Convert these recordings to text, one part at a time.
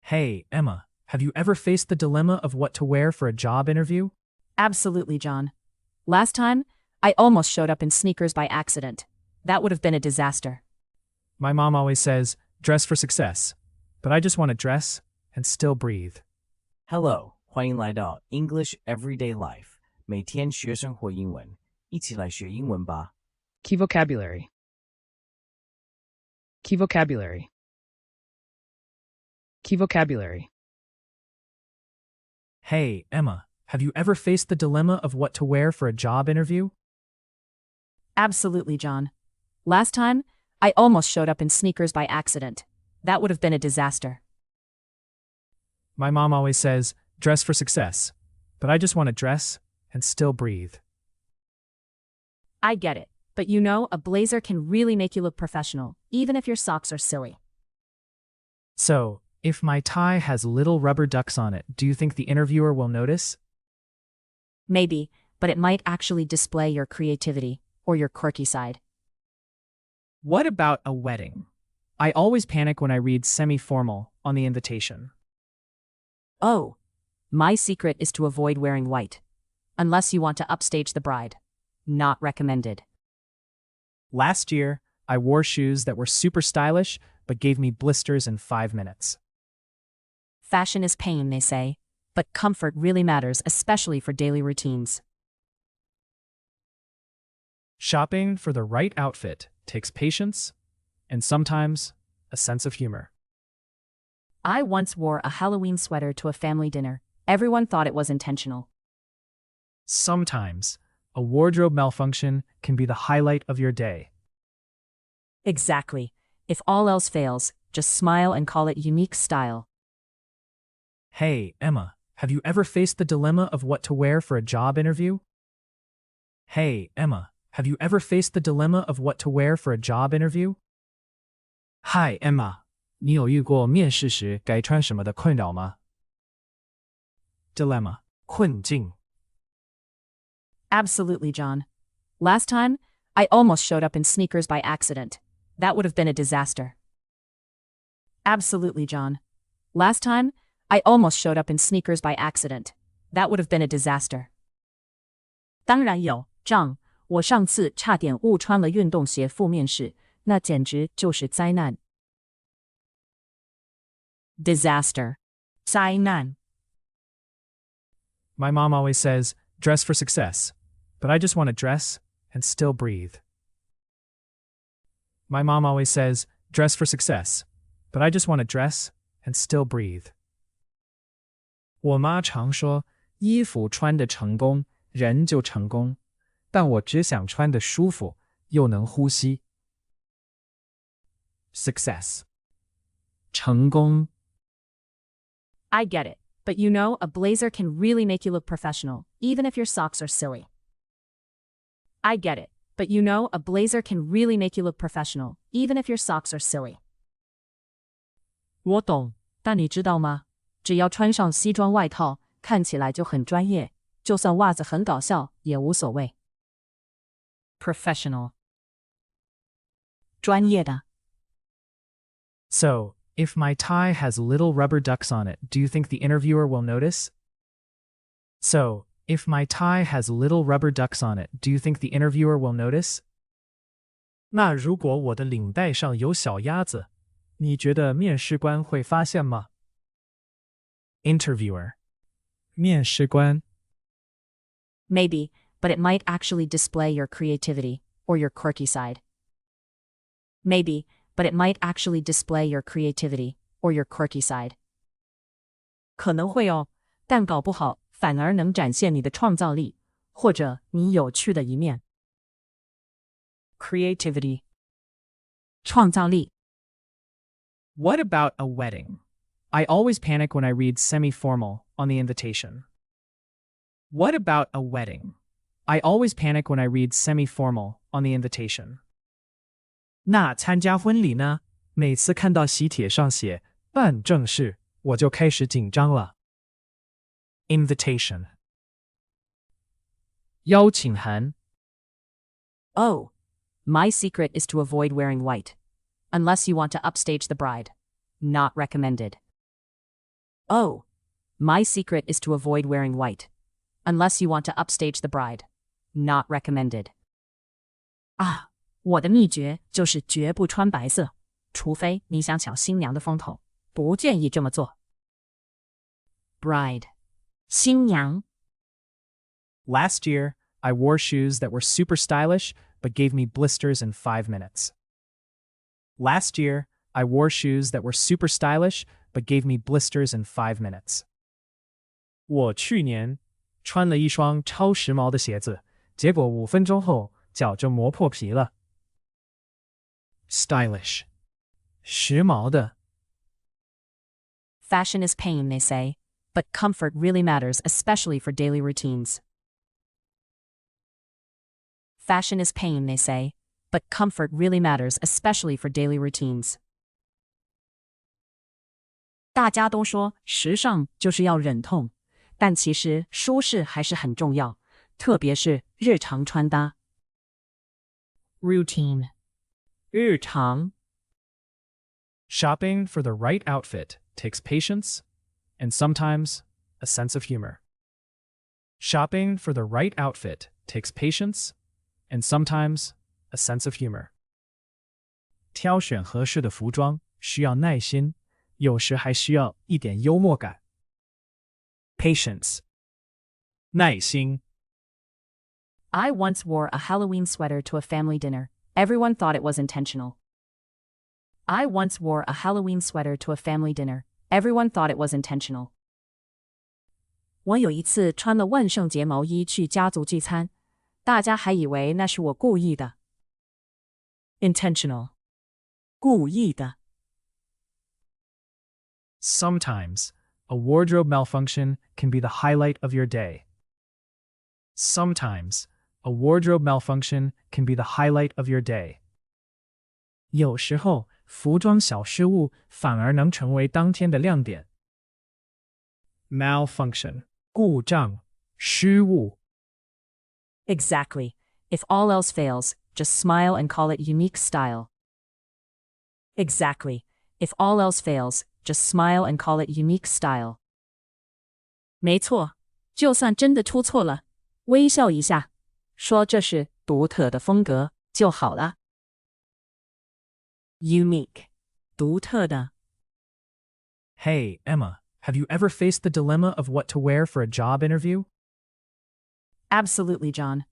Hey, Emma, have you ever faced the dilemma of what to wear for a job interview? Absolutely, John. Last time, I almost showed up in sneakers by accident. That would have been a disaster. My mom always says, dress for success. But I just want to dress and still breathe. Hello, 欢迎来到 English Everyday Life， 每天学生活英文，一起来学英文吧。Key vocabulary. Key vocabulary. Key vocabulary. Hey, Emma, have you ever faced the dilemma of what to wear for a job interview? Absolutely, John. Last time, I almost showed up in sneakers by accident. That would have been a disaster. My mom always says, dress for success. But I just want to dress and still breathe. I get it, but you know, a blazer can really make you look professional, even if your socks are silly. So, if my tie has little rubber ducks on it, do you think the interviewer will notice? Maybe, but it might actually display your creativity or your quirky side. What about a wedding? I always panic when I read semi-formal on the invitation. Oh, my secret is to avoid wearing white. Unless you want to upstage the bride. Not recommended. Last year, I wore shoes that were super stylish but gave me blisters in 5 minutes. Fashion is pain, they say, but comfort really matters, especially for daily routines. Shopping for the right outfit takes patience and sometimes a sense of humor. I once wore a Halloween sweater to a family dinner. Everyone thought it was intentional. Sometimes, a wardrobe malfunction can be the highlight of your day. Exactly. If all else fails, just smile and call it unique style. Hey, Emma, have you ever faced the dilemma of what to wear for a job interview? Hey, Emma, have you ever faced the dilemma of what to wear for a job interview? Hi, Emma, 你有遇过面试时该穿什么的困扰吗? Dilemma, 困境. Absolutely, John. Last time, I almost showed up in sneakers by accident. That would have been a disaster. Absolutely, John. Last time, I almost showed up in sneakers by accident. That would have been a disaster. 当然有 John, 我上次差点误穿了运动鞋赴面试，那简直就是灾难。Disaster. 灾难。 My mom always says, dress for success. But I just want to dress and still breathe. My mom always says, dress for success. But I just want to dress and still breathe. 我妈常说，衣服穿得成功，人就成功。但我只想穿得舒服，又能呼吸。Success. 成功。 I get it, but you know, a blazer can really make you look professional, even if your socks are silly. I get it, but you know, a blazer can really make you look professional, even if your socks are silly. 我懂，但你知道吗？只要穿上西装外套，看起来就很专业，就算袜子很搞笑也无所谓。Professional. 专业的。 So, if my tie has little rubber ducks on it, do you think the interviewer will notice? So, if my tie has little rubber ducks on it, do you think the interviewer will notice? 那如果我的领带上有小鸭子，你觉得面试官会发现吗? Interviewer. 面试官。 Maybe, but it might actually display your creativity or your quirky side. Maybe, but it might actually display your creativity or your quirky side. 可能会哦，但搞不好反而能展现你的创造力，或者你有趣的一面。Creativity. 创造力。 What about a wedding? I always panic when I read semi-formal on the invitation. What about a wedding? I always panic when I read semi-formal on the invitation. 那参加婚礼呢？每次看到喜帖上写办正式，我就开始紧张了。Invitation. 邀请函。 Oh, my secret is to avoid wearing white. Unless you want to upstage the bride. Not recommended. Oh, my secret is to avoid wearing white. Unless you want to upstage the bride. Not recommended. 啊，我的秘诀就是绝不穿白色，除非你想抢新娘的风头，不建议这么做。Bride. 新娘。Last year, I wore shoes that were super stylish but gave me blisters in 5 minutes. Last year, I wore shoes that were super stylish but gave me blisters in 5 minutes. 我去年穿了一双超时髦的鞋子，结果5分钟后脚就磨破皮了。Stylish. 时髦的。Fashion is pain, they say, but comfort really matters, especially for daily routines. Fashion is pain, they say, but comfort really matters, especially for daily routines. 大家都说时尚就是要忍痛，但其实舒适还是很重要，特别是日常穿搭。Routine. 日常。Shopping for the right outfit takes patience and sometimes a sense of humor. Shopping for the right outfit takes patience and sometimes a sense of humor. 挑选合适的服装需要耐心，有时还需要一点幽默感。Patience. 耐心。I once wore a Halloween sweater to a family dinner. Everyone thought it was intentional. I once wore a Halloween sweater to a family dinner. Everyone thought it was intentional. 我有一次穿了万圣节毛衣去家族聚餐，大家还以为那是我故意的。Intentional. 故意的。Sometimes, a wardrobe malfunction can be the highlight of your day. Sometimes, a wardrobe malfunction can be the highlight of your day. 有时候，服装小失误反而能成为当天的亮点。Malfunction. 故障、失误。Exactly. If all else fails, just smile and call it unique style. Exactly. If all else fails, just smile and call it unique style. 没错，就算真的出错了，微笑一下，说这是独特的风格就好了。Unique. 独特的。Hey, Emma, have you ever faced the dilemma of what to wear for a job interview? Absolutely, John.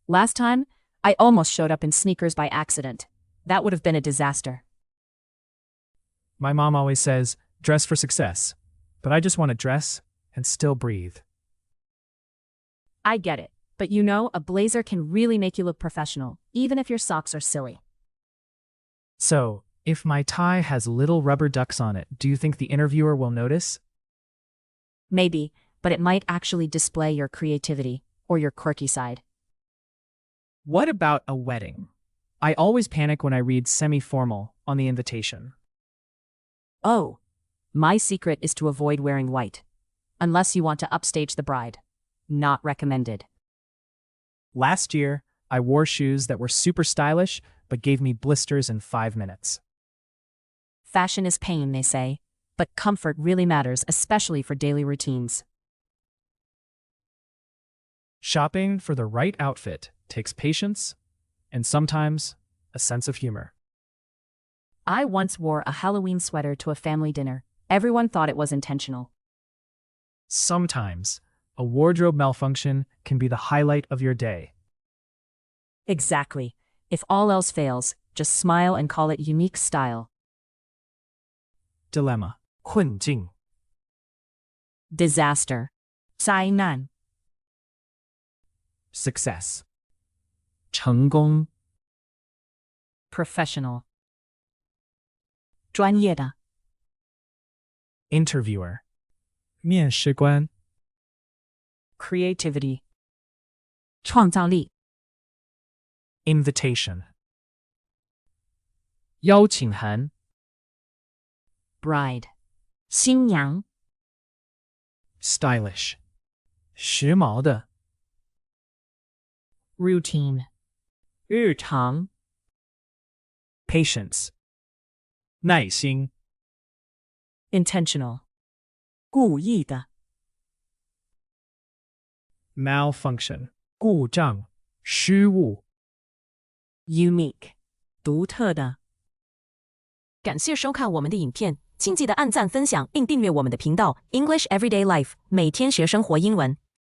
Last time, I almost showed up in sneakers by accident. That would have been a disaster. My mom always says, dress for success, but I just want to dress and still breathe. I get it, but you know, a blazer can really make you look professional, even if your socks are silly. So, if my tie has little rubber ducks on it, do you think the interviewer will notice? Maybe, but it might actually display your creativity or your quirky side. What about a wedding? I always panic when I read semi-formal on the invitation. Oh, my secret is to avoid wearing white. Unless you want to upstage the bride. Not recommended. Last year, I wore shoes that were super stylish but gave me blisters in 5 minutes. Fashion is pain, they say, but comfort really matters, especially for daily routines. Shopping for the right outfit takes patience and sometimes a sense of humor. I once wore a Halloween sweater to a family dinner. Everyone thought it was intentional. Sometimes, a wardrobe malfunction can be the highlight of your day. Exactly. If all else fails, just smile and call it unique style. Dilemma. 困境。Disaster. 灾难。Success. 成功。Professional. 专业的。Interviewer. 面试官。Creativity. 创造力。Invitation. 邀请函。Bride. 新娘。Stylish. 时髦的。Routine. 日常。Patience. 耐心。Intentional. 故意的。malfunction 故障、失误。unique 独特的。感谢收看我们的影片，请记得按赞、分享并订阅我们的频道 English Everyday Life 每天学生活英文。